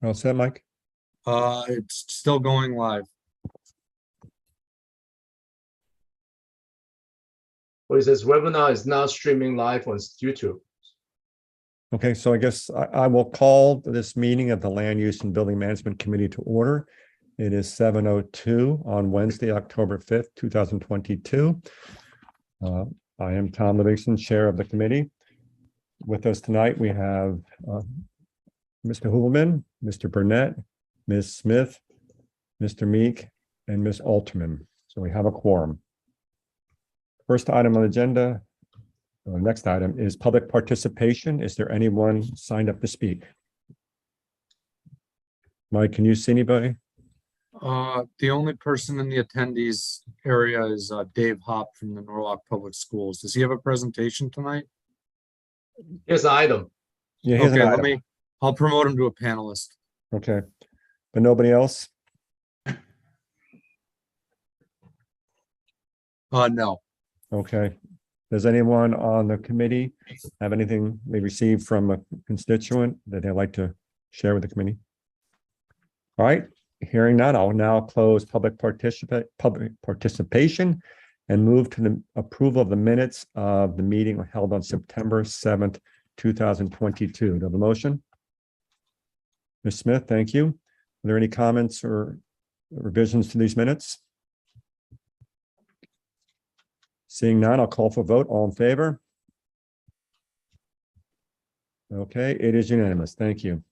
All set, Mike? It's still going live. Well, it says webinar is now streaming live on YouTube. Okay, so I guess I will call this meeting of the Land Use and Building Management Committee to order. It is 7:02 on Wednesday, October 5th, 2022. I am Tom Livingston, Chair of the committee. With us tonight, we have Mr. Hubelman, Mr. Burnett, Ms. Smith, Mr. Meek, and Ms. Alterman. So we have a quorum. First item on the agenda, or next item, is public participation. Is there anyone signed up to speak? Mike, can you see anybody? The only person in the attendees area is Dave Hopp from the Norwalk Public Schools. Does he have a presentation tonight? Here's the item. Yeah, here's an Okay, item. I'll promote him to a panelist. Okay, but nobody else? No. Okay. Does anyone on the committee have anything they received from a constituent that they'd like to share with the committee? All right, hearing none, I'll now close public participation and move to the approval of the minutes of the meeting held on September 7th, 2022. Do I have a motion? Ms. Smith, thank you. Are there any comments or revisions to these minutes? Seeing none, I'll call for a vote. All in favor? Okay, it is unanimous. Thank you.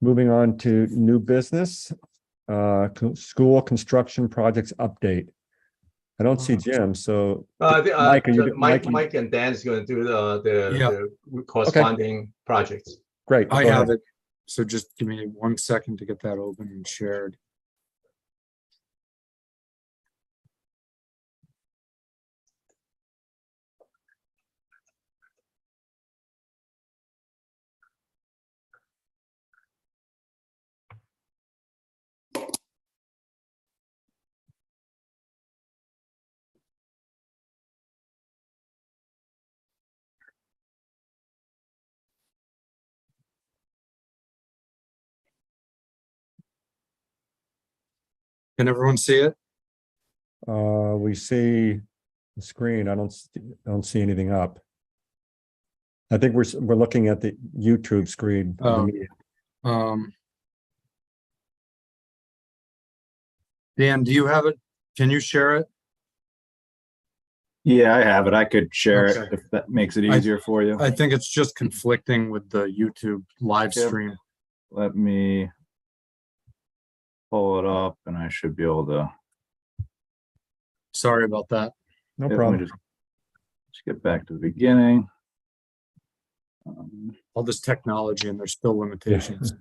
Moving on to new business, school construction projects update. I don't see Jim, so Mike, are you, Mike and Dan is going to do the corresponding projects. Great. I go have ahead. it. So just give me 1 second to get that open and shared. Can everyone see it? We see the screen. I don't see anything up. I think we're looking at the YouTube screen. Of the meeting. Dan, do you have it? Can you share it? Yeah, I have it. I could share Okay. it if that makes it easier for you. I think it's just conflicting with the YouTube live Yep. stream. Let me pull it up and I should be able to. Sorry about that. No Let me problem. just get back to the beginning. All this technology and there's still limitations.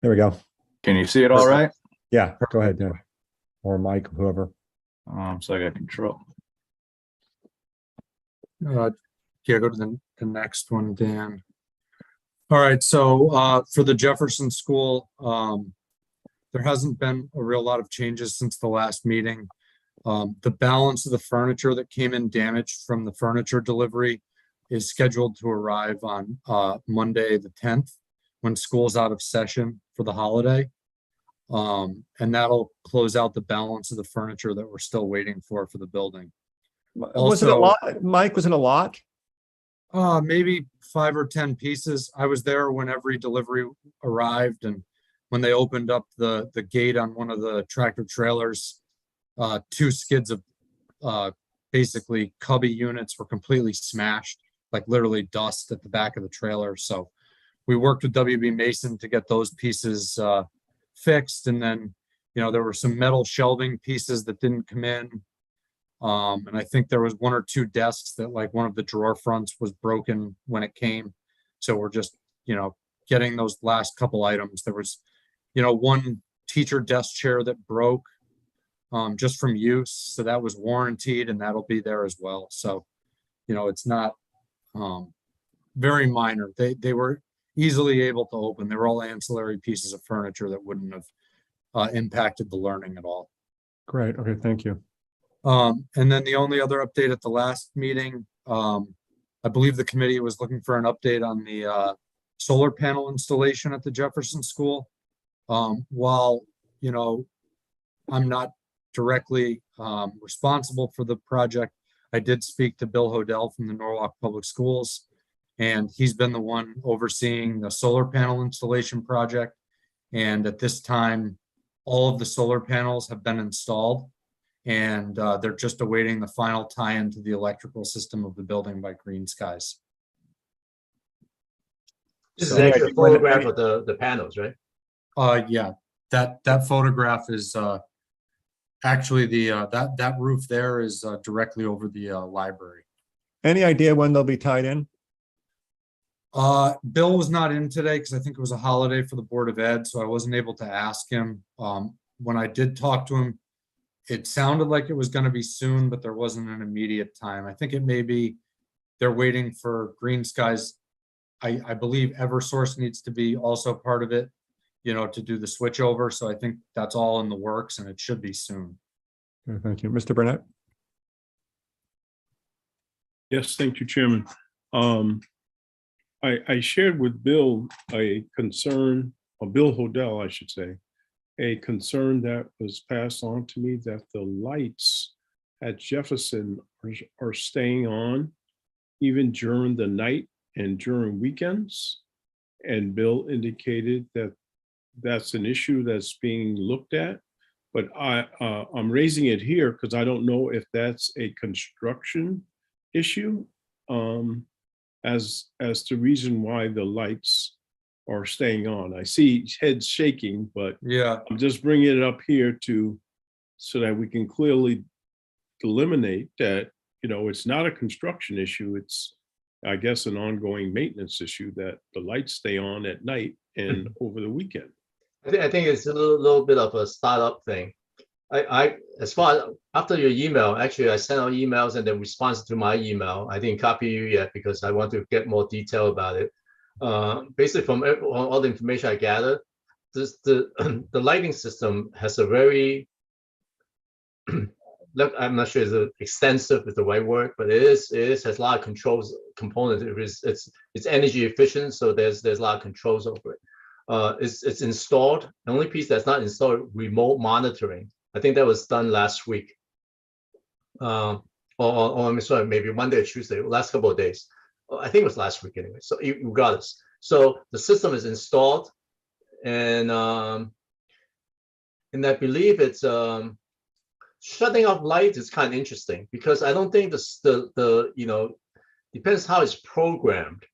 There we go. Can you see it all right? Yeah, go ahead, Dan. Or Mike, whoever. So I got control. Yeah, go to the next one, Dan. All right, so for the Jefferson School, there hasn't been a real lot of changes since the last meeting. The balance of the furniture that came in damaged from the furniture delivery is scheduled to arrive on Monday the 10th, when school's out of session for the holiday. And that'll close out the balance of the furniture that we're still waiting for the building. Was it a lot? Mike, was it a lot? Maybe 5 or 10 pieces. I was there when every delivery arrived, and when they opened up the gate on one of the tractor trailers, 2 skids of basically cubby units were completely smashed, like literally dust at the back of the trailer. So we worked with WB Mason to get those pieces fixed, and then there were some metal shelving pieces that didn't come in. And I think there was 1 or 2 desks that, like, one of the drawer fronts was broken when it came. So we're just, getting those last couple items. There was, 1 teacher desk chair that broke just from use. So that was warranted and that'll be there as well. So, it's not very minor. They were easily able to open. They were all ancillary pieces of furniture that wouldn't have impacted the learning at all. Great. Okay, thank you. And then the only other update at the last meeting, I believe the committee was looking for an update on the solar panel installation at the Jefferson School. While, you know, I'm not directly responsible for the project, I did speak to Bill Hodel from the Norwalk Public Schools, and he's been the one overseeing the solar panel installation project. And at this time, all of the solar panels have been installed, and they're just awaiting the final tie-in to the electrical system of the building by Green Skies. This is So, actually a photograph of the panels, right? yeah, that photograph is actually that roof there is directly over the library. Any idea when they'll be tied in? Bill was not in today because I think it was a holiday for the Board of Ed, so I wasn't able to ask him. When I did talk to him, it sounded like it was going to be soon, but there wasn't an immediate time. I think it may be they're waiting for Green Skies. I believe Eversource needs to be also part of it, you know, to do the switch over. So I think that's all in the works and it should be soon. Thank you. Mr. Burnett? Yes, thank you, Chairman. I shared with Bill a concern, or Bill Hodel, I should say, a concern that was passed on to me that the lights at Jefferson are staying on even during the night and during weekends. And Bill indicated that that's an issue that's being looked at. But I'm raising it here because I don't know if that's a construction issue as the reason why the lights are staying on. I see heads shaking, but Yeah, I'm just bringing it up here so that we can clearly eliminate that, you know, it's not a construction issue. It's, I guess, an ongoing maintenance issue that the lights stay on at night and over the weekend. I think it's a little bit of a startup thing. As far as after your email, actually, I sent out emails and then response to my email. I didn't copy you yet because I want to get more detail about it. Basically, from all the information I gathered, the lighting system has a very look, I'm not sure it's extensive is the right word, but it has a lot of controls components. It's energy efficient, so there's a lot of controls over it. It's installed. The only piece that's not installed, remote monitoring. I think that was done last week. Or I'm sorry, maybe Monday or Tuesday, last couple of days. I think it was last week anyway. So regardless, so the system is installed, and I believe it's shutting off lights is kind of interesting because I don't think the you know, depends how it's programmed.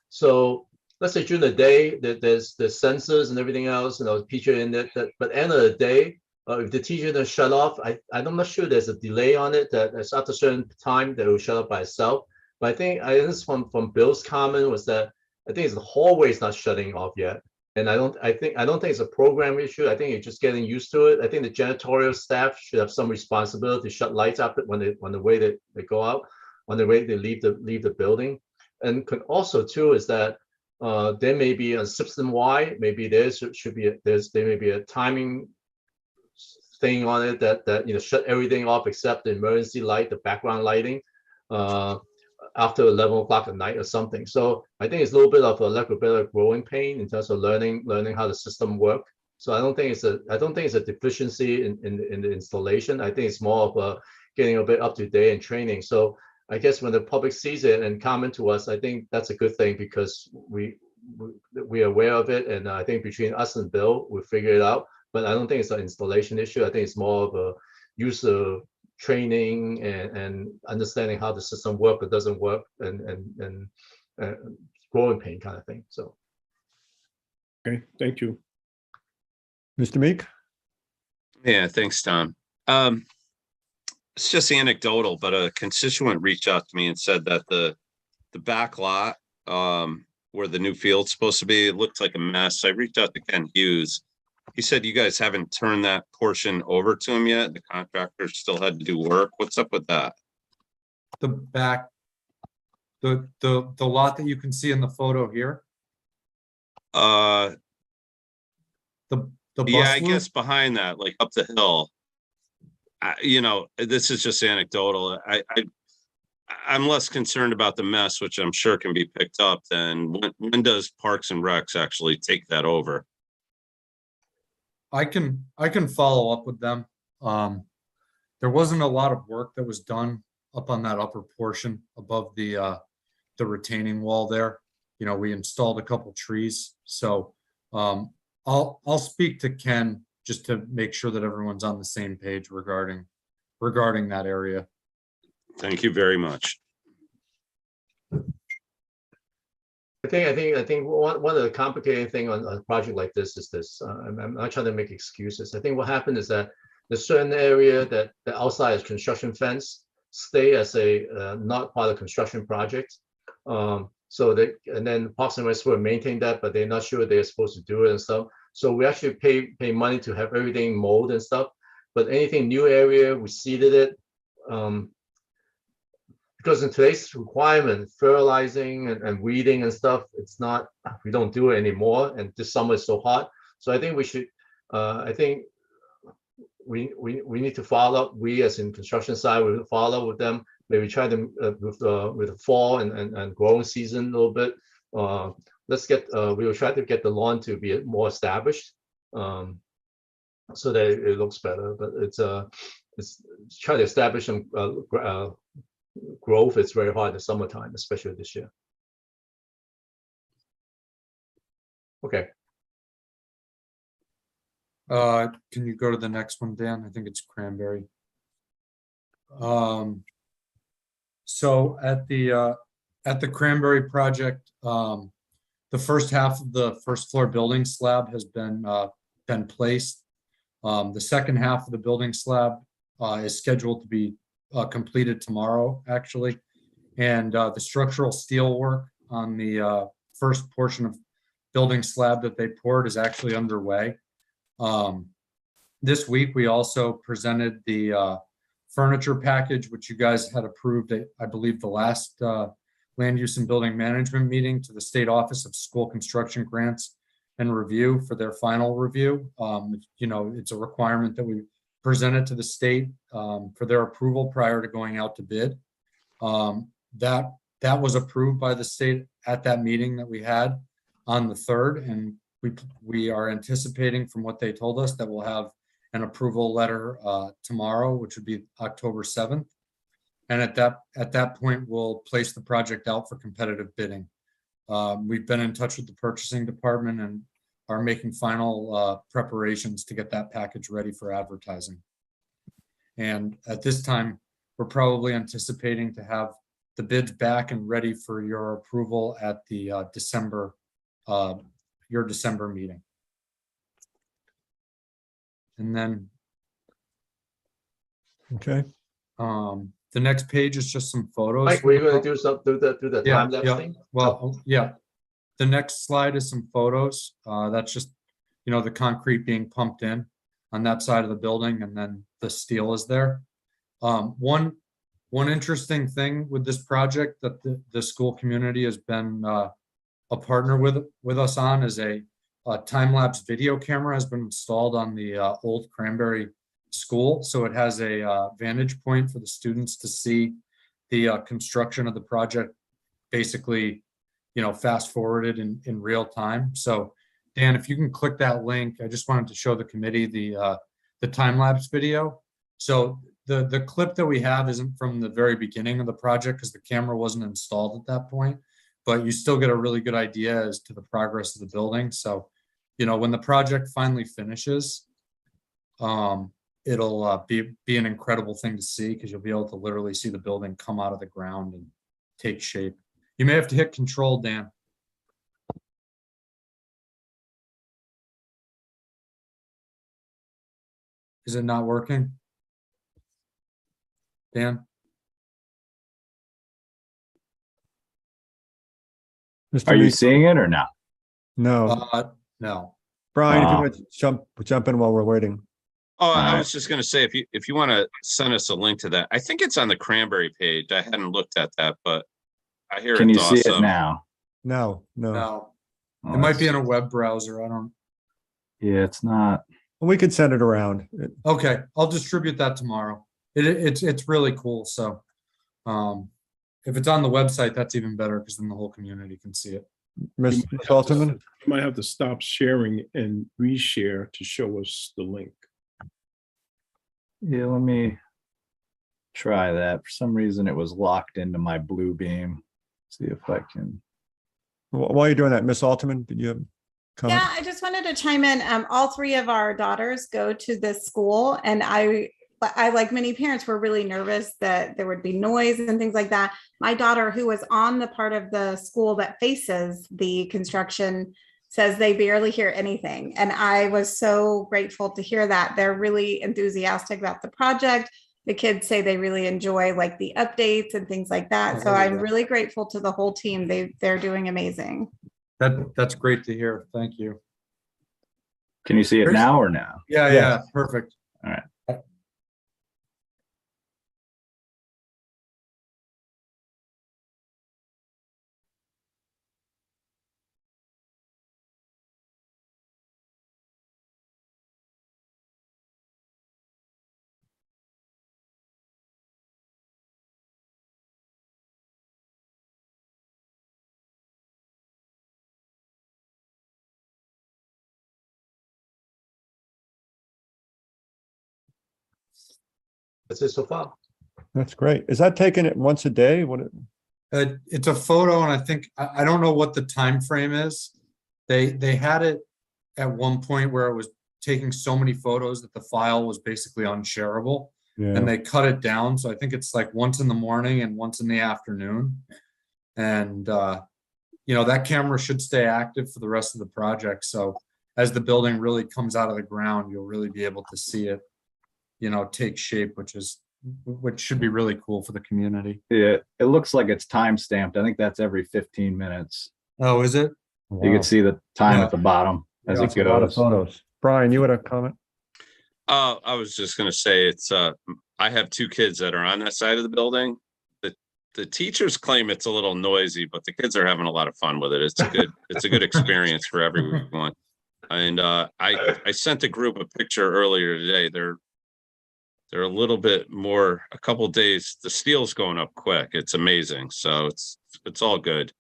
So let's say during the day that there's the sensors and everything else, you know, teacher in it. But end of the day, if the teacher doesn't shut off, I'm not sure there's a delay on it that after a certain time that it will shut off by itself. But I think this from Bill's comment was that I think it's the hallway is not shutting off yet. And I don't think it's a program issue. I think you're just getting used to it. I think the janitorial staff should have some responsibility to shut lights up when the way they go out, on the way they leave the building. And could also too is that there may be a system wide, maybe there may be a timing thing on it that you know, shut everything off except the emergency light, the background lighting, after 11 o'clock at night or something. So I think it's a little bit of a better growing pain in terms of learning how the system works. So I don't think it's a deficiency in the installation. I think it's more of a getting a bit up to date and training. So I guess when the public sees it and comment to us, I think that's a good thing because we're aware of it, and I think between us and Bill, we'll figure it out. But I don't think it's an installation issue. I think it's more of a user training and understanding how the system works or doesn't work, and growing pain kind of thing. So, Okay, thank you. Mr. Meek? Yeah, thanks, Tom. It's just anecdotal, but a constituent reached out to me and said that the back lot where the new field's supposed to be, it looked like a mess. I reached out to Ken Hughes. He said you guys haven't turned that portion over to him yet. The contractor still had to do work. What's up with that? The back, the lot that you can see in the photo here. The bus Yeah, I loop? guess behind that, like up the hill. You know, this is just anecdotal. I'm less concerned about the mess, which I'm sure can be picked up, than when does Parks and Recs actually take that over? I can follow up with them. There wasn't a lot of work that was done up on that upper portion above the retaining wall there. You know, we installed a couple trees, so I'll speak to Ken just to make sure that everyone's on the same page regarding that area. Thank you very much. I think one of the complicated thing on a project like this is this. I'm not trying to make excuses. I think what happened is that the certain area that the outside is construction fence stay as a not part of construction project. So they, and then Parks and Rec will maintain that, but they're not sure they're supposed to do it and stuff. So we actually pay money to have everything mowed and stuff. But anything new area, we seeded it. Because in today's requirement, fertilizing and weeding and stuff, it's not, we don't do it anymore. And this summer is so hot. So I think we should, I think we need to follow up. We as in construction side, we will follow up with them. Maybe try them with the fall and growing season a little bit. Let's get, we will try to get the lawn to be more established so that it looks better. But it's try to establish some growth. It's very hard in the summertime, especially this year. Okay. Can you go to the next one, Dan? I think it's Cranberry. So at the Cranberry project, the first half of the first floor building slab has been placed. The second half of the building slab is scheduled to be completed tomorrow, actually. And the structural steel work on the first portion of building slab that they poured is actually underway. This week, we also presented the furniture package, which you guys had approved, I believe, the last land use and building management meeting, to the State Office of School Construction Grants and Review for their final review. You know, it's a requirement that we present it to the state for their approval prior to going out to bid. That was approved by the state at that meeting that we had on the 3rd, and we are anticipating, from what they told us, that we'll have an approval letter tomorrow, which would be October 7th. And at that point, we'll place the project out for competitive bidding. We've been in touch with the purchasing department and are making final preparations to get that package ready for advertising. And at this time, we're probably anticipating to have the bids back and ready for your approval at the your December meeting. And then Okay. the next page is just some photos. Mike, were you going to do something, do the time lapse thing? Well, yeah. The next slide is some photos. That's just, you know, the concrete being pumped in on that side of the building, and then the steel is there. One interesting thing with this project that the school community has been a partner with us on is a time-lapse video camera has been installed on the old Cranberry School. So it has a vantage point for the students to see the construction of the project, basically, you know, fast forwarded in real time. So Dan, if you can click that link, I just wanted to show the committee the time-lapse video. So the clip that we have isn't from the very beginning of the project because the camera wasn't installed at that point, but you still get a really good idea as to the progress of the building. So, you know, when the project finally finishes, it'll be an incredible thing to see, because you'll be able to literally see the building come out of the ground and take shape. You may have to hit Control, Dan. Is it not working? Dan? Mr. Are you Reed? seeing it or not? No. No. Brian, if you want to jump in while we're waiting. Oh, I was just going to say, if you want to send us a link to that, I think it's on the Cranberry page. I hadn't looked at that, but I hear Can you it's see it awesome. now? No. No. Oh, It might be in that's- a web browser. I don't. Yeah, it's not. We could send it around. Okay, I'll distribute that tomorrow. It's really cool. So, If it's on the website, that's even better because then the whole community can see it. Ms. You Salterman? might have to stop sharing and reshare to show us the link. Yeah, let me try that. For some reason, it was locked into my blue beam. See if I can. While you're doing that, Ms. Salterman, did you have a comment? Yeah, I just wanted to chime in. All three of our daughters go to this school, and I, like many parents, were really nervous that there would be noise and things like that. My daughter, who was on the part of the school that faces the construction, says they barely hear anything. And I was so grateful to hear that. They're really enthusiastic about the project. The kids say they really enjoy like the updates and things like that. So I'm really grateful to the whole team. They're doing amazing. That's great to hear. Thank you. Can you see it now or now? Yeah, Yes. perfect. All right. That's it so far. That's great. Is that taking it once a day? It's a photo, and I think I don't know what the time frame is. They had it at one point where it was taking so many photos that the file was basically unshareable, Yeah. and they cut it down. So I think it's like once in the morning and once in the afternoon. And that camera should stay active for the rest of the project. So as the building really comes out of the ground, you'll really be able to see it, take shape, which should be really cool for the community. Yeah, it looks like it's time stamped. I think that's every 15 minutes. Oh, is it? You Wow. can see the time Yeah. at the bottom as Yeah, it That's a lot of goes. photos. Brian, you had a comment? I was just gonna say it's I have two kids that are on that side of the building. The teachers claim it's a little noisy, but the kids are having a lot of fun with it. It's a good experience for everyone. And I sent the group a picture earlier today. They're a little bit more, a couple days, the steel's going up quick. It's amazing. So it's all good.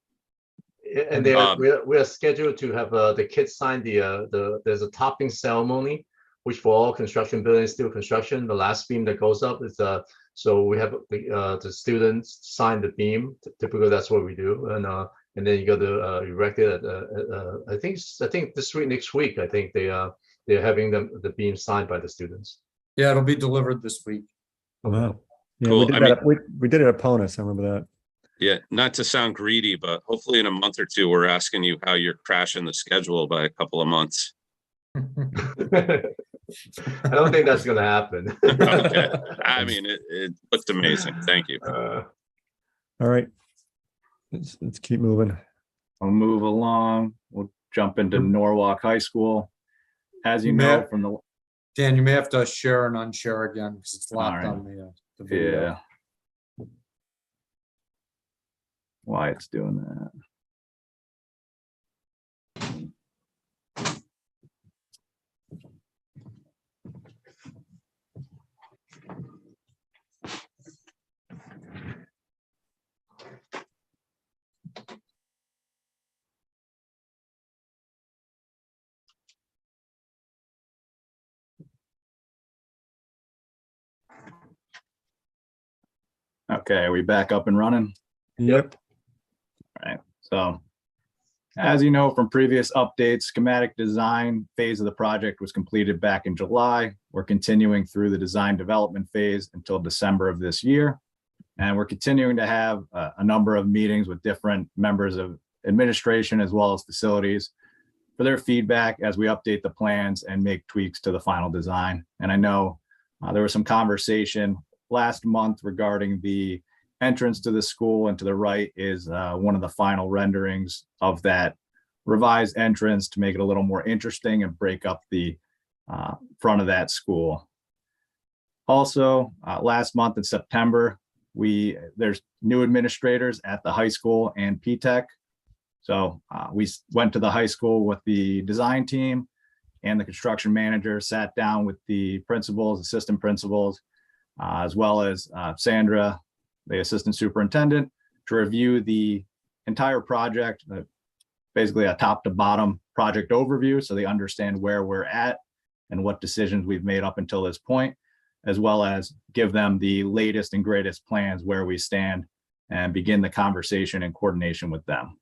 And we are scheduled to have the kids sign there's a topping ceremony, which for all construction buildings, steel construction, the last beam that goes up is so we have the students sign the beam. Typically, that's what we do, and then you got to erect it. I think this week, next week, I think they're having the beam signed by the students. Yeah, it'll be delivered this week. Wow. Yeah, Cool. we did that. We did it at Ponus. I remember that. Yeah, not to sound greedy, but hopefully in a month or two, we're asking you how you're crashing the schedule by a couple of months. I don't think that's gonna happen. Okay. I mean, it looked amazing. Thank you. All right. Let's keep moving. We'll move along. We'll jump into Norwalk High School. As you know from the Dan, you may have to share and unshare again because it's locked All right. on the video. yeah. Why it's doing that. Okay, are we back up and running? Yep. All right, so as you know from previous updates, schematic design phase of the project was completed back in July. We're continuing through the design development phase until December of this year. And we're continuing to have a number of meetings with different members of administration as well as facilities for their feedback as we update the plans and make tweaks to the final design. And I know there was some conversation last month regarding the entrance to the school, and to the right is one of the final renderings of that revised entrance to make it a little more interesting and break up the front of that school. Also, last month in September, there's new administrators at the high school and PTech. So we went to the high school with the design team and the construction manager, sat down with the principals, assistant principals, as well as Sandra, the assistant superintendent, to review the entire project, basically a top to bottom project overview, so they understand where we're at and what decisions we've made up until this point, as well as give them the latest and greatest plans where we stand and begin the conversation in coordination with them.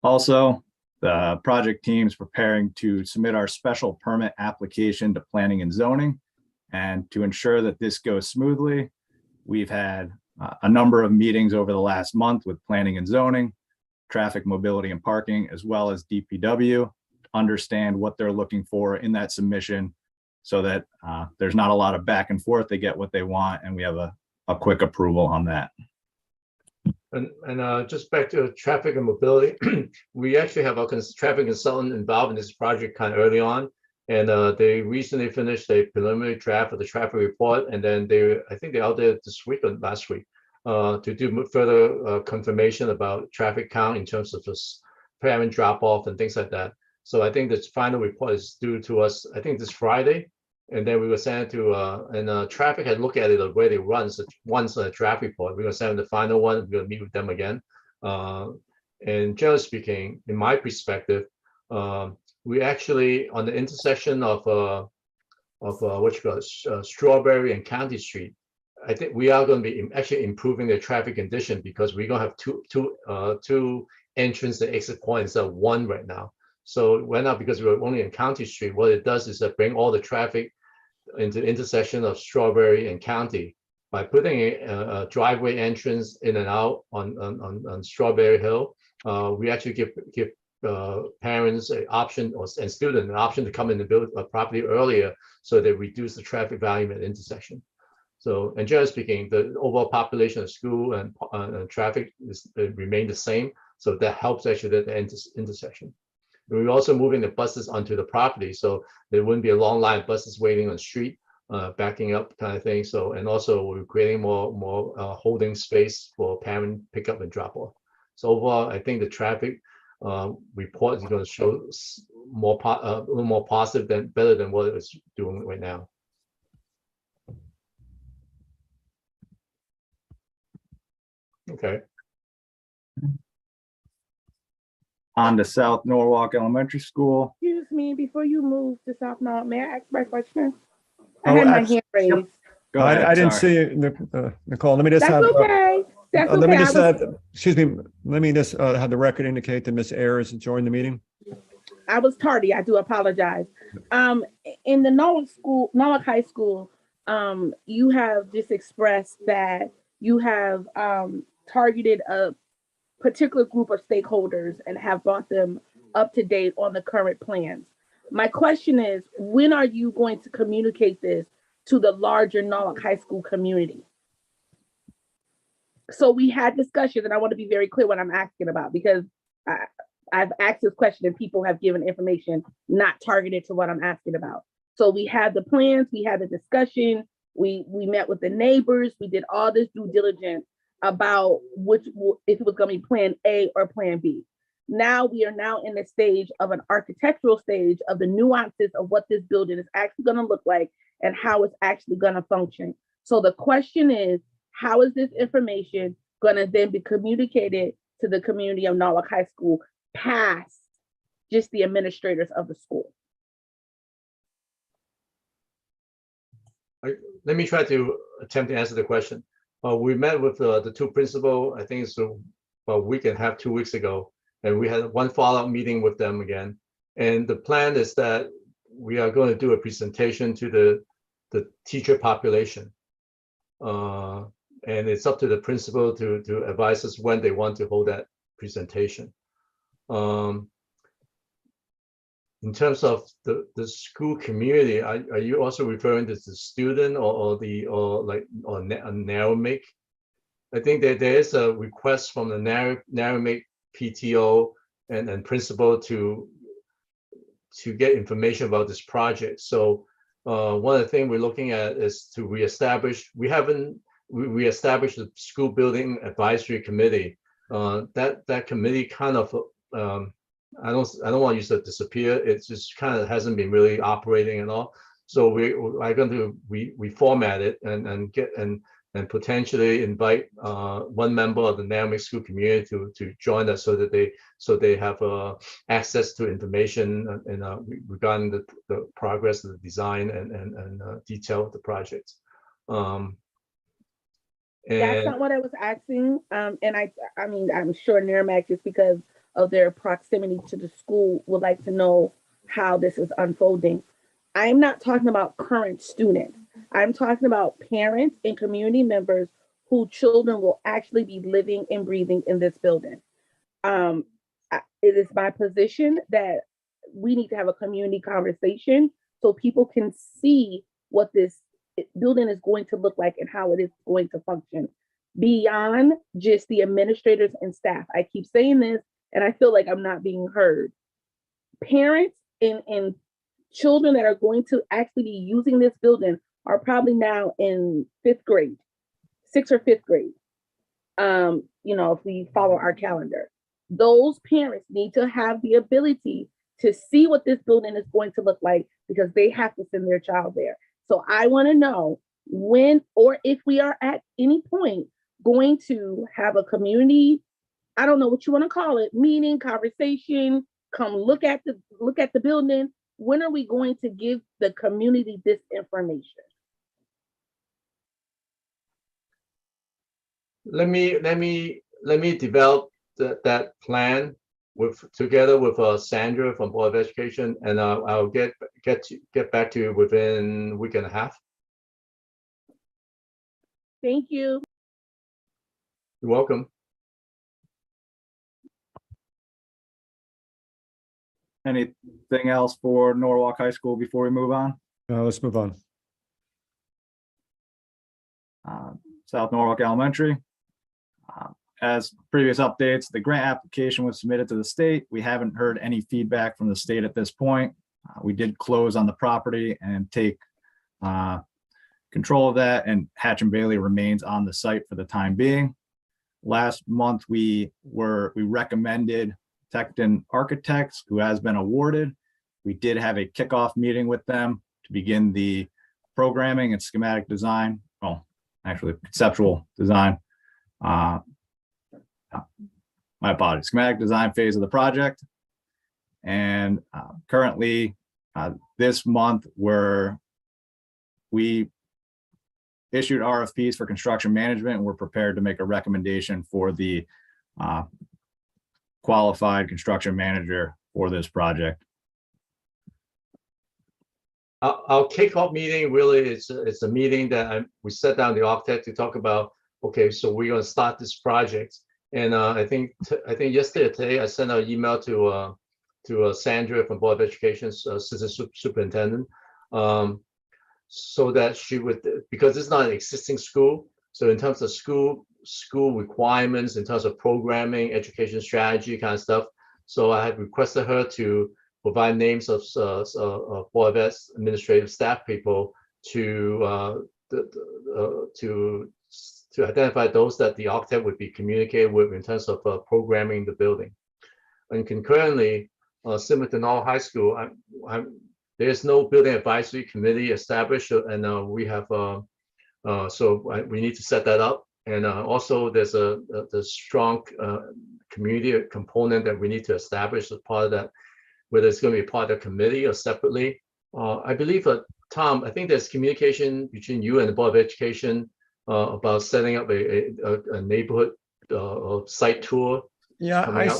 Also, the project team's preparing to submit our special permit application to planning and zoning. And to ensure that this goes smoothly, we've had a number of meetings over the last month with planning and zoning, traffic, mobility, and parking, as well as DPW, to understand what they're looking for in that submission so that there's not a lot of back and forth. They get what they want, and we have a quick approval on that. And just back to traffic and mobility, we actually have our traffic consultant involved in this project kind of early on. And they recently finished a preliminary draft of the traffic report. And then I think they're out there this week or last week to do further confirmation about traffic count in terms of just parent drop off and things like that. So I think this final report is due to us, I think this Friday. And then we will send it to, traffic had looked at it already once a draft report. We're gonna send them the final one. We're gonna meet with them again. And generally speaking, in my perspective, we actually on the intersection of what you call it, Strawberry and County Street, I think we are going to be actually improving the traffic condition because we're going to have two entrance and exit points instead of one right now. So right now, because we're only in County Street, what it does is that bring all the traffic into the intersection of Strawberry and County by putting a driveway entrance in and out on Strawberry Hill. We actually give parents an option and students an option to come in and build a property earlier, so they reduce the traffic volume at the intersection. So, and generally speaking, the overall population of school and traffic remain the same. So that helps actually at the intersection. And we're also moving the buses onto the property, so there wouldn't be a long line of buses waiting on the street, backing up kind of thing. So, and also we're creating more holding space for parent pickup and drop off. So overall, I think the traffic report is going to show a little more positive better than what it's doing right now. Okay. On to South Norwalk Elementary School. Excuse me, before you move to South Norwalk, may I ask my question? Oh, I had my hand raised. Go ahead, I didn't sorry. see you, Nicole. Let me just That's have. okay. That's Let me okay. just excuse me. Let me just have the record indicate that Ms. Ayers joined the meeting. I was tardy. I do apologize. In the Norwalk High School, you have just expressed that you have targeted a particular group of stakeholders and have brought them up to date on the current plans. My question is, when are you going to communicate this to the larger Norwalk High School community? So we had discussions, and I want to be very clear what I'm asking about, because I've asked this question and people have given information not targeted to what I'm asking about. So we had the plans, we had the discussion, we met with the neighbors, we did all this due diligence about if it was going to be plan A or plan B. Now we are now in the stage of an architectural stage of the nuances of what this building is actually going to look like and how it's actually going to function. So the question is, how is this information going to then be communicated to the community of Norwalk High School past just the administrators of the school? Let me try to attempt to answer the question. We met with the two principals, I think it's about a week and a half, 2 weeks ago, and we had one follow-up meeting with them again. And the plan is that we are going to do a presentation to the teacher population. And it's up to the principal to advise us when they want to hold that presentation. In terms of the school community, are you also referring to the student or Narrowmake? I think that there is a request from the Narrowmake PTO and principal to get information about this project. So one of the things we're looking at is to reestablish. We established the school building advisory committee. That committee kind of I don't want to use the disappear. It just kind of hasn't been really operating at all. So we're going to reformat it and and potentially invite one member of the Narrowing school community to join us so that they have access to information regarding the progress of the design and detail of the project. That's And not what I was asking. And I mean, I'm sure Merrimack, just because of their proximity to the school, would like to know how this is unfolding. I'm not talking about current students. I'm talking about parents and community members whose children will actually be living and breathing in this building. It is my position that we need to have a community conversation so people can see what this building is going to look like and how it is going to function beyond just the administrators and staff. I keep saying this and I feel like I'm not being heard. Parents and children that are going to actually be using this building are probably now in 5th grade, 6th or 5th grade. If we follow our calendar, those parents need to have the ability to see what this building is going to look like because they have to send their child there. So I want to know when or if we are at any point going to have a community, I don't know what you want to call it, meeting, conversation, come look at the building. When are we going to give the community this information? let me develop that plan together with Sandra from Board of Education, and I'll get back to you within a week and a half. Thank you. You're welcome. Anything else for Norwalk High School before we move on? Let's move on. South Norwalk Elementary. As previous updates, the grant application was submitted to the state. We haven't heard any feedback from the state at this point. We did close on the property and take control of that, and Hatch and Bailey remains on the site for the time being. Last month, we recommended Tecton Architects, who has been awarded. We did have a kickoff meeting with them to begin the programming and schematic design. Well, actually conceptual design. My apologies, schematic design phase of the project. And currently this month we issued RFPs for construction management, and we're prepared to make a recommendation for the qualified construction manager for this project. Our kickoff meeting really it's a meeting that we set down the architect to talk about. Okay, so we're going to start this project, and I think today I sent an email to Sandra from Board of Education's assistant superintendent, so that she would, because it's not an existing school. So in terms of school requirements, in terms of programming, education strategy kind of stuff. So I had requested her to provide names of Board of Ed administrative staff people to identify those that the architect would be communicated with in terms of programming the building. And concurrently, similar to Norwalk High School, there's no building advisory committee established, and we have so we need to set that up. And also there's the strong community component that we need to establish as part of that, whether it's going to be part of the committee or separately. I believe, Tom, I think there's communication between you and the Board of Education about setting up a neighborhood site tour. Yeah,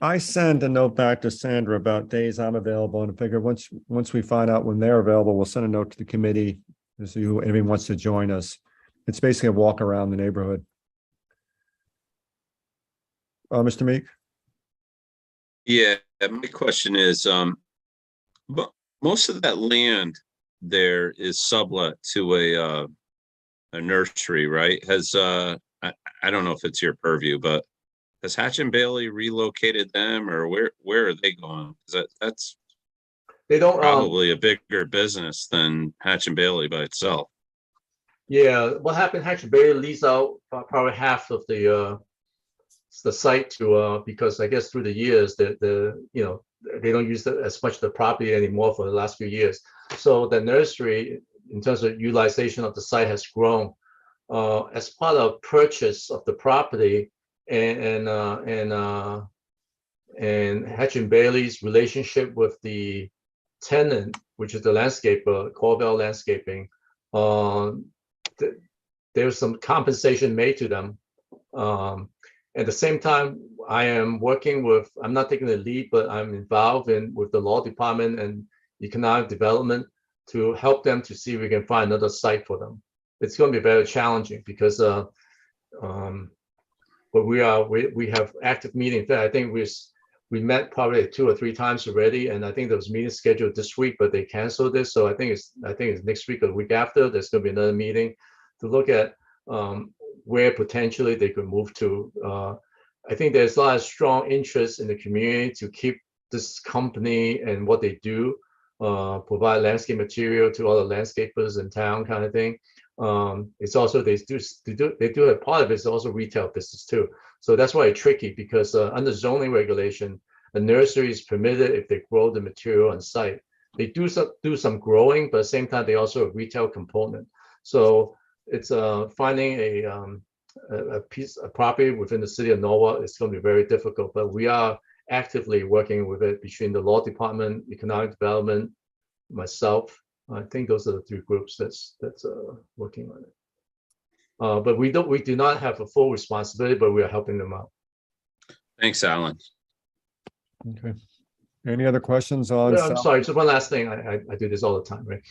I send a note back to Sandra about days I'm available, and I figure once we find out when they're available, we'll send a note to the committee to see who anyone wants to join us. It's basically a walk around the neighborhood. Mr. Meek? Yeah, my question is, but most of that land there is sublet to a nursery, right? Has I don't know if it's your purview, but has Hatch and Bailey relocated them, or where are they going? Because that's They don't probably a bigger business than Hatch and Bailey by itself. Yeah, what happened? Hatch and Bailey leased out probably half of the site to because I guess through the years they don't use as much of the property anymore for the last few years. So the nursery, in terms of utilization of the site, has grown. as part of purchase of the property and Hatch and Bailey's relationship with the tenant, which is the landscaper, Corvell Landscaping, there's some compensation made to them. At the same time, I am working with, I'm not taking the lead, but I'm involved with the law department and economic development to help them to see if we can find another site for them. It's going to be very challenging because, but we have active meetings. I think we met probably 2 or 3 times already, and I think there was meetings scheduled this week, but they canceled this. So I think it's next week or the week after. There's going to be another meeting to look at where potentially they could move to. I think there's a lot of strong interest in the community to keep this company and what they do, provide landscape material to all the landscapers in town, kind of thing. It's also they do a part of it is also retail business too. So that's why it's tricky because under zoning regulation, a nursery is permitted if they grow the material on site. They do some growing, but at the same time they also have a retail component. So it's finding a piece of property within the city of Norwalk. It's going to be very difficult, but we are actively working with it between the law department, economic development, myself. I think those are the 3 groups that's working on it. But we do not have a full responsibility, but we are helping them out. Thanks, Alan. Okay. Any other questions on? I'm sorry. So one last thing. I do this all the time, right?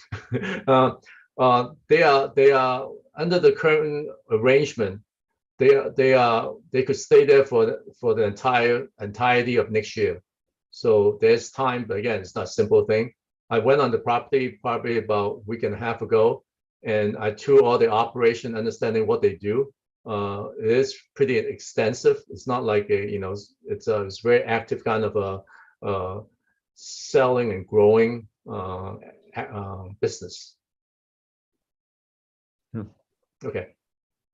They are under the current arrangement. They could stay there for the entirety of next year. So there's time, but again, it's not a simple thing. I went on the property probably about a week and a half ago, and I toured all the operation, understanding what they do. It is pretty extensive. It's not like it's very active kind of a selling and growing business. Okay.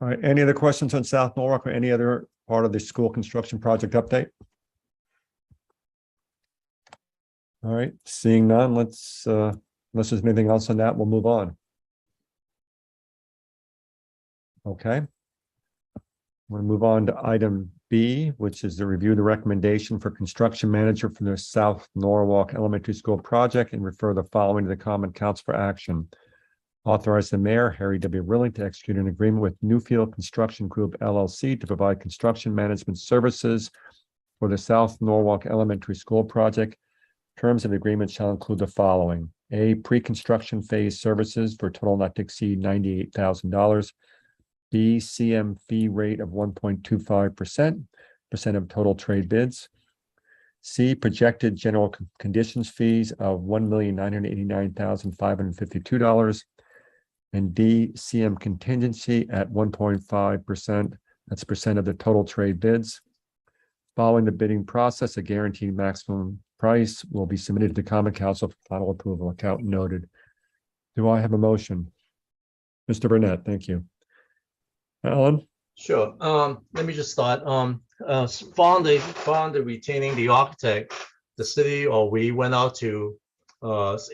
All right. Any other questions on South Norwalk or any other part of the school construction project update? All right. Seeing none, let's unless there's anything else on that, we'll move on. Okay. We'll move on to item B, which is to review the recommendation for construction manager for the South Norwalk Elementary School project and refer the following to the Common Council for action. Authorize the mayor, Harry W. Rilling, to execute an agreement with Newfield Construction Group LLC to provide construction management services for the South Norwalk Elementary School project. Terms of the agreement shall include the following: A, pre-construction phase services for total not to exceed $98,000. B, CM fee rate of 1.25% of total trade bids. C, projected general conditions fees of $1,989,552. And D, CM contingency at 1.5%. That's percent of the total trade bids. Following the bidding process, a guaranteed maximum price will be submitted to the Common Council for final approval. Account noted. Do I have a motion? Mr. Burnett, thank you. Alan? Sure. Let me just start. Following the retaining the architect, the city or we went out to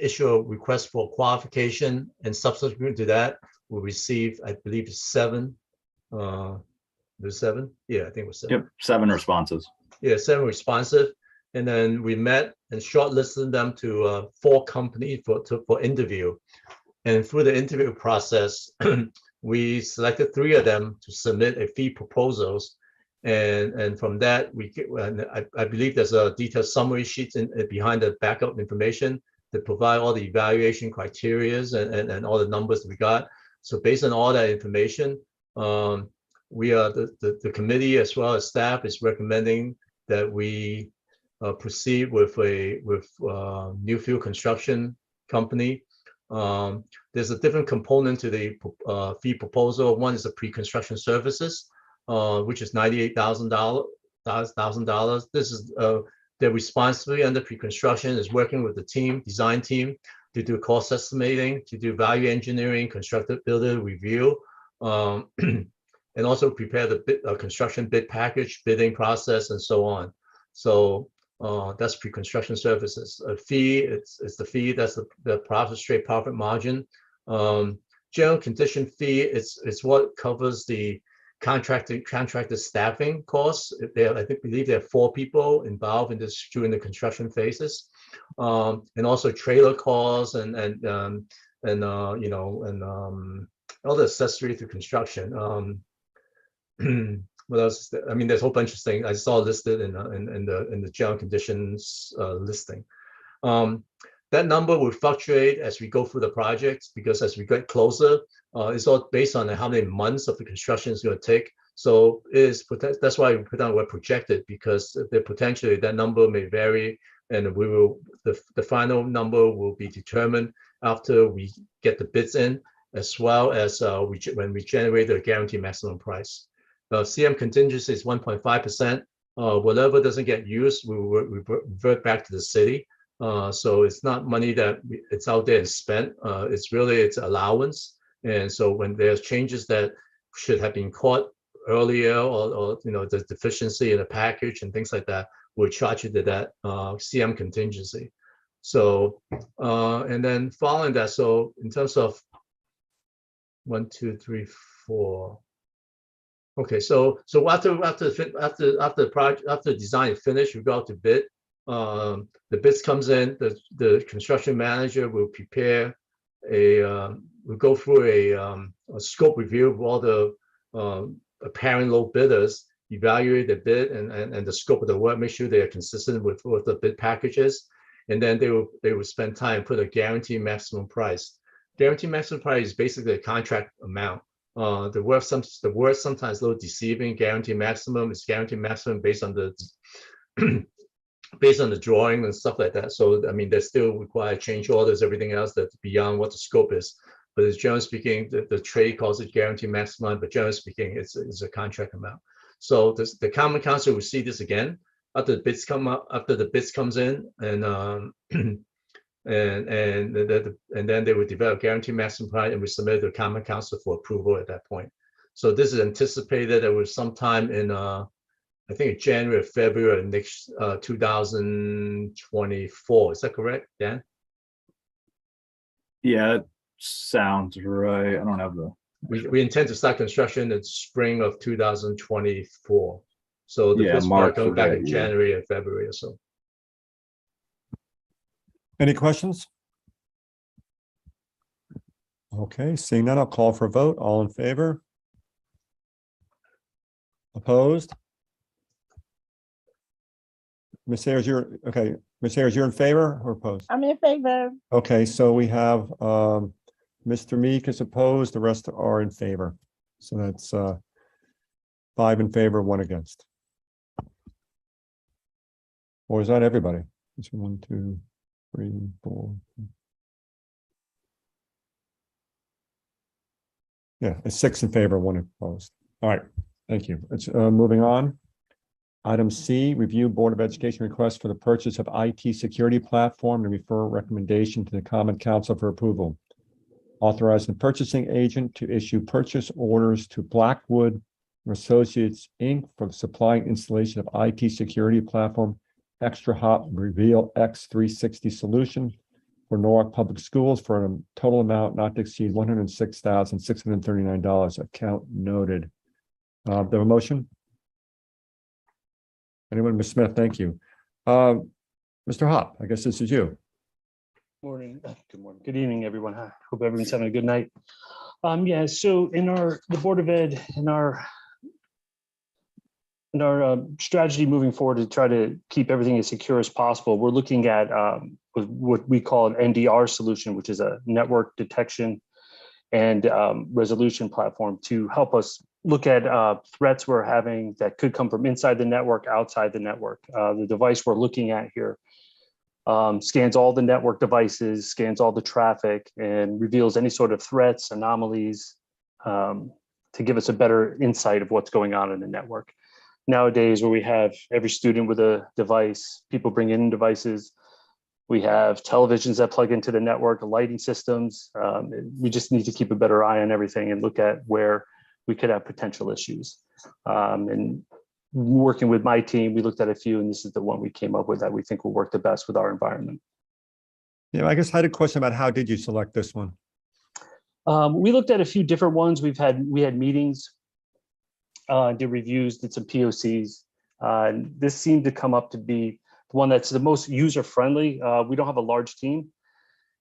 issue a request for qualification, and subsequent to that, we received, I believe, 7. There's 7. Yeah, I think it was 7. Yep, 7 responses. Yeah, 7 responsive, and then we met and shortlisted them to 4 companies for interview, and through the interview process, we selected 3 of them to submit a fee proposals, and from that I believe there's a detailed summary sheet behind the backup information that provide all the evaluation criterias and all the numbers we got. So based on all that information, we are the committee as well as staff is recommending that we proceed with Newfield Construction Company. There's a different component to the fee proposal. One is the pre-construction services, which is $98,000. This is their responsibility under pre-construction is working with the design team to do cost estimating, to do value engineering, constructed builder review, and also prepare the construction bid package, bidding process, and so on. So that's pre-construction services. A fee, it's the fee, that's the profit, straight profit margin. general condition fee, it's what covers the contractor staffing costs. I believe there are 4 people involved in this during the construction phases, and also trailer costs and all the accessory to construction. What else is there? I mean, there's a whole bunch of things I saw listed in the general conditions listing. That number will fluctuate as we go through the project, because as we get closer, it's all based on how many months of the construction is going to take. So that's why we put down the word projected, because potentially that number may vary, and the final number will be determined after we get the bids in, as well as when we generate the guaranteed maximum price. CM contingency is 1.5%. Whatever doesn't get used, we will revert back to the city. So it's not money that it's out there and spent. It's allowance. And so when there's changes that should have been caught earlier, or the deficiency in the package and things like that, we'll charge you to that CM contingency. So and then following that, so in terms of 1, 2, 3, 4. Okay, so after the project, after the design is finished, we go out to bid. The bids comes in. The construction manager will prepare we'll go through a scope review of all the apparent low bidders, evaluate the bid and the scope of the work, make sure they are consistent with what the bid packages, and then they will spend time put a guaranteed maximum price. Guaranteed maximum price is basically a contract amount. The word sometimes a little deceiving. Guaranteed maximum is guaranteed maximum based on the drawing and stuff like that. So I mean, they still require change orders, everything else that's beyond what the scope is. But as generally speaking, the trade calls it guaranteed maximum, but generally speaking, it's a contract amount. So the common council will see this again after the bids come up, after the bids comes in, and then they will develop guaranteed maximum price, and we submit to the common council for approval at that point. So this is anticipated that was sometime in I think January or February next 2024. Is that correct, Dan? Yeah, that sounds right. I don't have the. We intend to start construction in spring of 2024. So the first March part goes back in yeah. January and February or so. Any questions? Okay, seeing none, I'll call for a vote. All in favor? Opposed? Ms. Ayers, Ms. Ayers, you're in favor or opposed? I'm in favor. Okay, so we have Mr. Meek is opposed, the rest are in favor. So that's 5 in favor, 1 against. Or is that everybody? It's 1, 2, 3, 4. Yeah, it's 6 in favor, 1 opposed. All right, thank you. It's moving on. Item C, review Board of Education request for the purchase of IT security platform and refer recommendation to the Common Council for approval. Authorize the purchasing agent to issue purchase orders to Blackwood Associates, Inc. for the supply and installation of IT security platform Extra Hop Reveal X360 solution for Norwalk Public Schools for a total amount not to exceed $106,639. Account noted. The motion? Anyone? Ms. Smith, thank you. Mr. Hop, I guess this is you. Morning. Good morning. Good evening, everyone. I hope everyone's having a good night. Yeah, so in the Board of Ed, in our strategy moving forward to try to keep everything as secure as possible, we're looking at what we call an NDR solution, which is a network detection and resolution platform to help us look at threats we're having that could come from inside the network, outside the network. The device we're looking at here scans all the network devices, scans all the traffic, and reveals any sort of threats, anomalies, to give us a better insight of what's going on in the network. Nowadays, where we have every student with a device, people bring in devices, we have televisions that plug into the network, lighting systems. We just need to keep a better eye on everything and look at where we could have potential issues. And working with my team, we looked at a few, and this is the one we came up with that we think will work the best with our environment. Yeah, I guess I had a question about how did you select this one? We looked at a few different ones. We had meetings, did reviews, did some POCs. This seemed to come up to be the one that's the most user-friendly. We don't have a large team,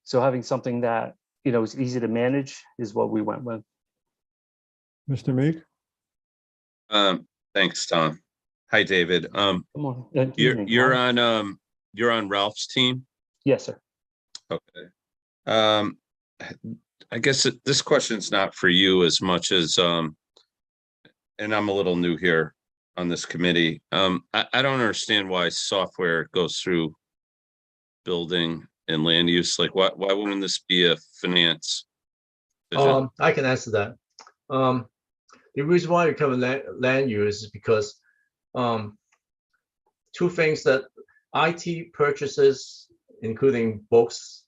so having something that, you know, is easy to manage is what we went with. Mr. Meek? Thanks, Tom. Hi, David. Come on. You're on Ralph's team? Yes, sir. Okay. I guess this question's not for you as much as, and I'm a little new here on this committee. I don't understand why software goes through building and land use. Like, why wouldn't this be a finance decision? I can answer that. The reason why we cover land use is because two things that IT purchases, including books,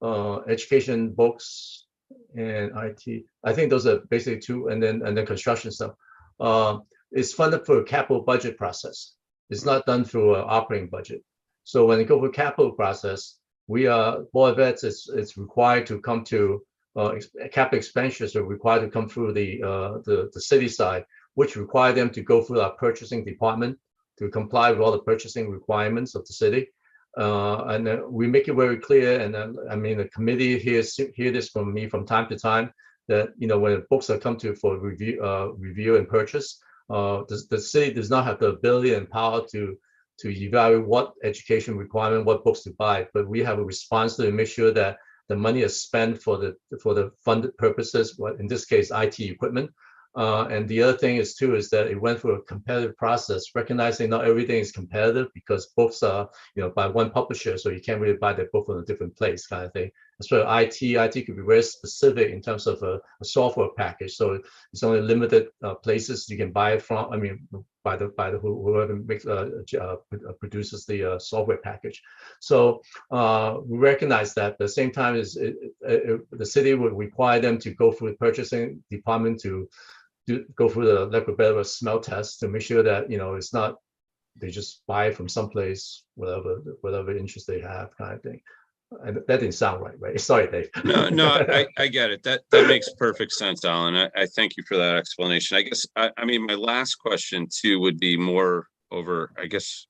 education books, and IT. I think those are basically two, and then construction stuff. It's funded through a capital budget process. It's not done through an operating budget. So when you go through capital process, we are Board of Eds. It's required to come to capital expenditures are required to come through the city side, which require them to go through our purchasing department to comply with all the purchasing requirements of the city. And we make it very clear, and I mean, the committee hear this from me from time to time, that, you know, when books are come to for review and purchase, the city does not have the ability and power to evaluate what education requirement, what books to buy, but we have a responsibility to make sure that the money is spent for the funded purposes, what in this case IT equipment. And the other thing is too is that it went through a competitive process, recognizing not everything is competitive because books are, you know, by one publisher, so you can't really buy that book from a different place, kind of thing. As for IT could be very specific in terms of a software package, so it's only limited places you can buy it from. I mean, by the whoever makes produces the software package. So we recognize that. At the same time, is the city would require them to go through the purchasing department to go through the lack of better smell test to make sure that, you know, it's not they just buy it from someplace, whatever interest they have, kind of thing. And that didn't sound right? Sorry, Dave. No, I get it. That makes perfect sense, Alan. I thank you for that explanation. I guess I mean, my last question too would be more over, I guess,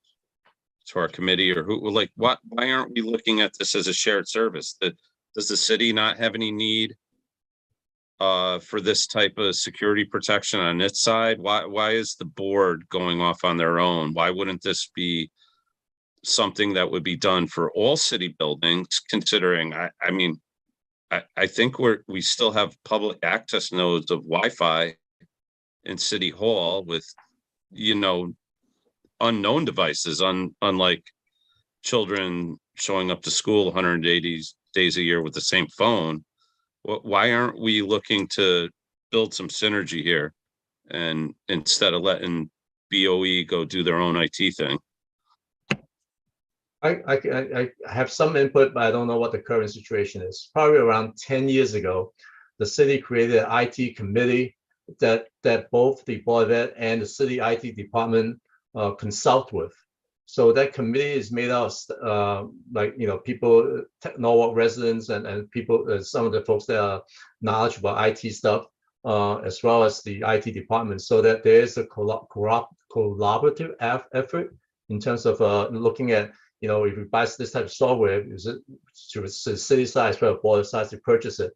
to our committee or who, like, why aren't we looking at this as a shared service? Does the city not have any need for this type of security protection on its side? Why is the board going off on their own? Why wouldn't this be something that would be done for all city buildings, considering I mean, I think we still have public access nodes of Wi-Fi in City Hall with, you know, unknown devices, unlike children showing up to school 180 days a year with the same phone. Why aren't we looking to build some synergy here, and instead of letting BOE go do their own IT thing? I have some input, but I don't know what the current situation is. Probably around 10 years ago, the city created an IT committee that both the Board of Ed and the city IT department consult with. So that committee is made out of like, you know, people, Norwalk residents and people, some of the folks that are knowledgeable about IT stuff, as well as the IT department, so that there is a collaborative effort in terms of looking at, you know, if you buy this type of software, is it to city size or board size to purchase it?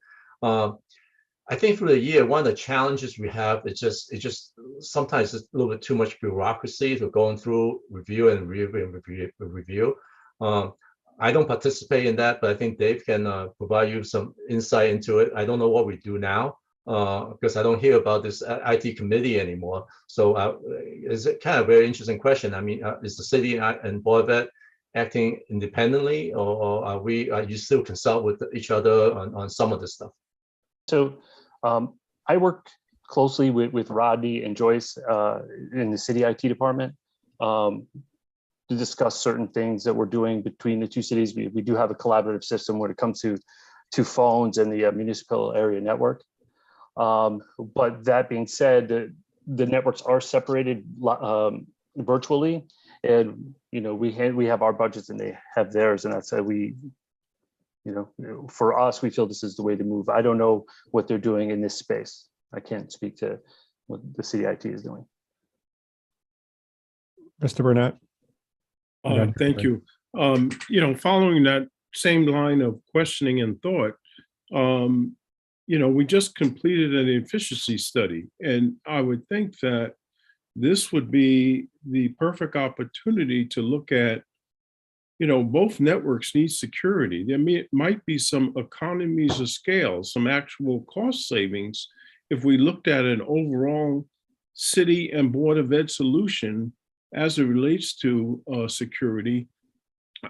I think for the year, one of the challenges we have is just sometimes it's a little bit too much bureaucracy to going through review and review. I don't participate in that, but I think Dave can provide you some insight into it. I don't know what we do now because I don't hear about this IT committee anymore. So it's a kind of very interesting question. I mean, is the city and Board of Ed acting independently, or are you still consult with each other on some of this stuff? So I work closely with Rodney and Joyce in the city IT department to discuss certain things that we're doing between the two cities. We do have a collaborative system when it comes to phones and the municipal area network. But that being said, the networks are separated virtually, and, you know, we have our budgets and they have theirs, and that's how we for us, we feel this is the way to move. I don't know what they're doing in this space. I can't speak to what the city IT is doing. Mr. Burnett? Thank you. Following that same line of questioning and thought, we just completed an efficiency study, and I would think that this would be the perfect opportunity to look at, both networks need security. There might be some economies of scale, some actual cost savings if we looked at an overall city and Board of Ed solution as it relates to security,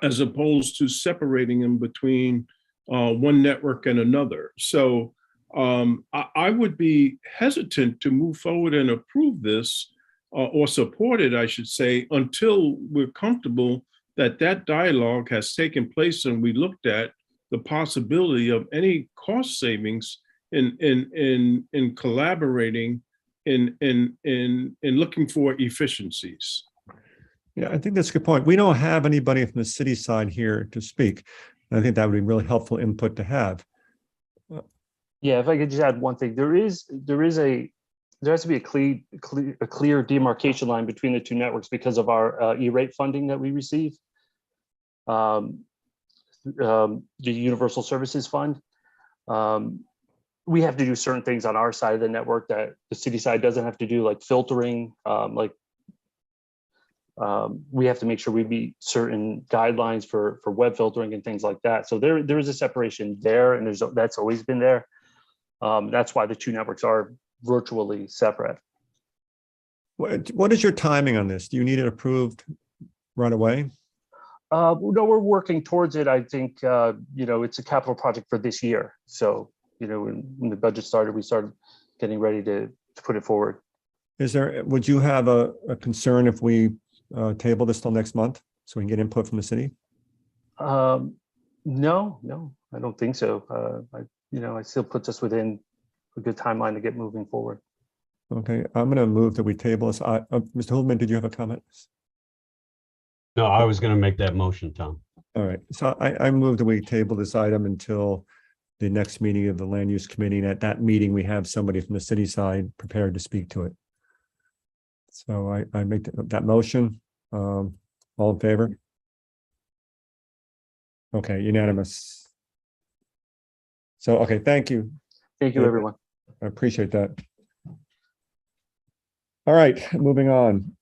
as opposed to separating them between one network and another. So I would be hesitant to move forward and approve this or support it, I should say, until we're comfortable that dialogue has taken place and we looked at the possibility of any cost savings in collaborating in looking for efficiencies. Yeah, I think that's a good point. We don't have anybody from the city side here to speak. I think that would be really helpful input to have. Yeah, if I could just add one thing, there has to be a clear demarcation line between the two networks because of our E-rate funding that we receive. The Universal Services Fund. We have to do certain things on our side of the network that the city side doesn't have to do, like filtering, we have to make sure we meet certain guidelines for web filtering and things like that. So there is a separation there, and that's always been there. That's why the two networks are virtually separate. What is your timing on this? Do you need it approved right away? No, we're working towards it. I think, it's a capital project for this year. So, when the budget started, we started getting ready to put it forward. Would you have a concern if we table this till next month so we can get input from the city? No, I don't think so. It still puts us within a good timeline to get moving forward. Okay, I'm going to move that we table this. Mr. Holdman, did you have a comment? No, I was going to make that motion, Tom. All right, so I move that we table this item until the next meeting of the Land Use Committee. And at that meeting, we have somebody from the city side prepared to speak to it. So I make that motion. All in favor? Okay, unanimous. So, okay, thank you. Thank you, everyone. I appreciate that. All right, moving on.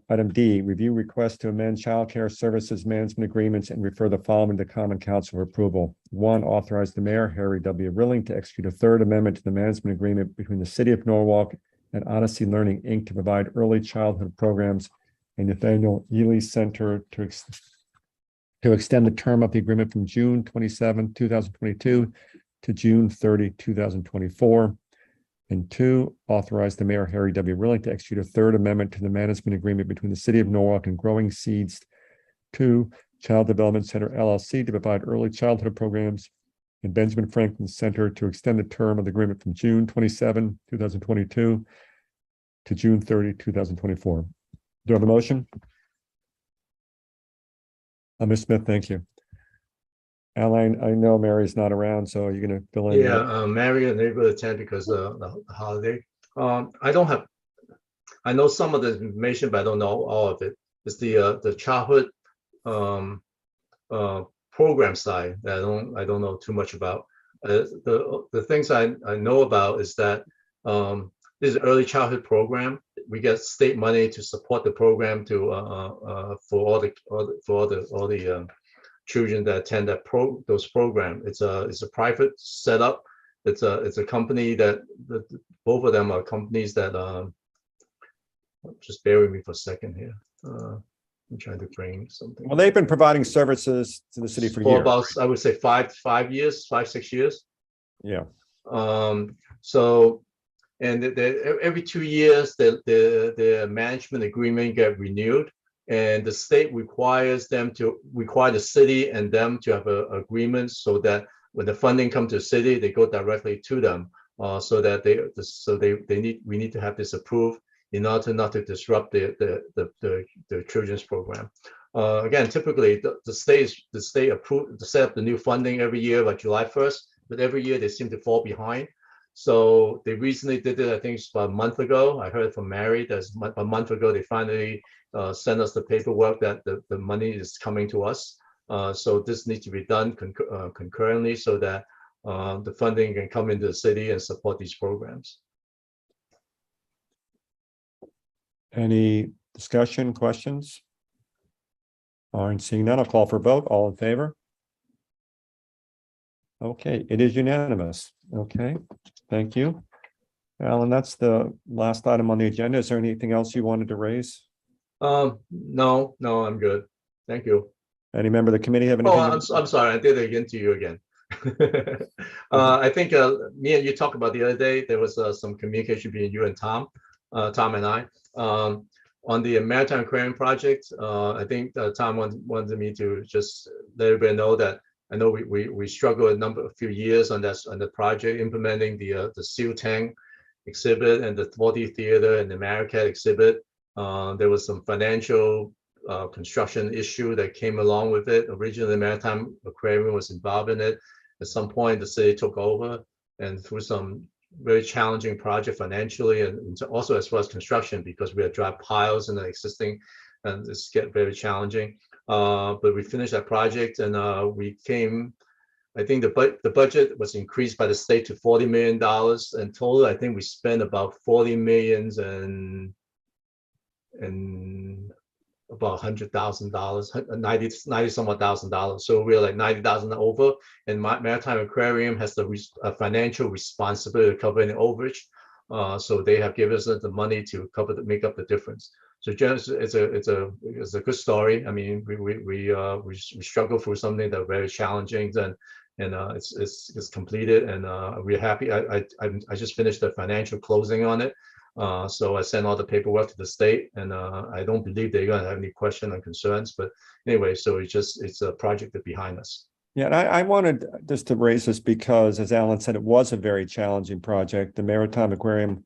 Item D, review request to amend childcare services management agreements and refer the following to Common Council for approval. 1, authorize the mayor, Harry W. Rilling, to execute a third amendment to the management agreement between the City of Norwalk and Odyssey Learning, Inc. to provide early childhood programs and Nathaniel Ely Center to extend the term of the agreement from June 27, 2022 to June 30, 2024. And 2, authorize the mayor, Harry W. Rilling, to execute a third amendment to the management agreement between the City of Norwalk and Growing Seeds 2 Child Development Center LLC to provide early childhood programs and Benjamin Franklin Center to extend the term of the agreement from June 27, 2022 to June 30, 2024. Do I have a motion? Ms. Smith, thank you. Alan, I know Mary's not around, so you're going to fill in. Yeah, Mary and able to attend because of the holiday. I know some of the information, but I don't know all of it. It's the childhood program side that I don't know too much about. The things I know about is that this is an early childhood program. We get state money to support the program for all the children that attend those programs. It's a private setup. It's a company that both of them are companies that just bear with me for a second here. I'm trying to bring something. Well, they've been providing services to the city for years. About, I would say 5 years, 6 years. Yeah. So, and every 2 years, the management agreement get renewed. And the state require the city and them to have an agreement so that when the funding comes to the city, they go directly to them. So that we need to have this approved in order not to disrupt the children's program. Again, typically the state approved to set up the new funding every year by July 1st, but every year they seem to fall behind. So they recently did it, I think it's about a month ago. I heard from Mary that a month ago they finally sent us the paperwork that the money is coming to us. So this needs to be done concurrently so that the funding can come into the city and support these programs. Any discussion, questions? All right, seeing none, I'll call for a vote. All in favor? Okay, it is unanimous. Okay, thank you. Alan, that's the last item on the agenda. Is there anything else you wanted to raise? No, I'm good. Thank you. Any member of the committee have anything? Oh, I'm sorry. I did it again to you again. I think me and you talked about the other day, there was some communication between you and Tom and I. On the Maritime Aquarium project, I think Tom wanted me to just let everybody know that I know we struggled a few years on the project, implementing the SEAL tank exhibit and the 4D theater and the Marquette exhibit. There was some financial construction issue that came along with it. Originally, the Maritime Aquarium was involved in it. At some point, the city took over, and through some very challenging project financially, and also as far as construction, because we had dry piles in the existing, and it's get very challenging. But we finished that project, and we came. I think the budget was increased by the state to $40 million, and total, I think we spent about 40 millions and about $100,000, 90 somewhat $1,000. So we're like 90,000 over, and Maritime Aquarium has the financial responsibility to cover any overage. So they have given us the money to make up the difference. So just it's a good story. I mean, we struggle through something that's very challenging, and it's completed, and we're happy. I just finished the financial closing on it. So I sent all the paperwork to the state, and I don't believe they're gonna have any question or concerns. But anyway, so it's a project that's behind us. Yeah, and I wanted just to raise this because, as Alan said, it was a very challenging project. The Maritime Aquarium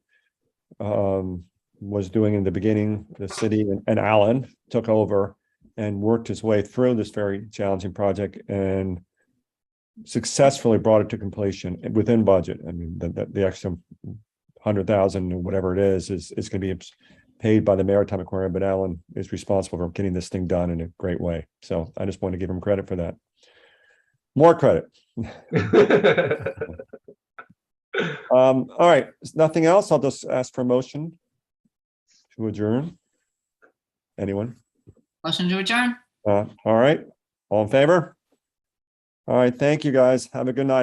was doing in the beginning, the city and Alan took over and worked his way through this very challenging project and successfully brought it to completion within budget. I mean, the extra 100,000 or whatever it is going to be paid by the Maritime Aquarium, but Alan is responsible for getting this thing done in a great way. So I just want to give him credit for that. More credit. All right, nothing else. I'll just ask for a motion to adjourn. Anyone? Motion to adjourn. All right, all in favor? All right, thank you guys. Have a good night.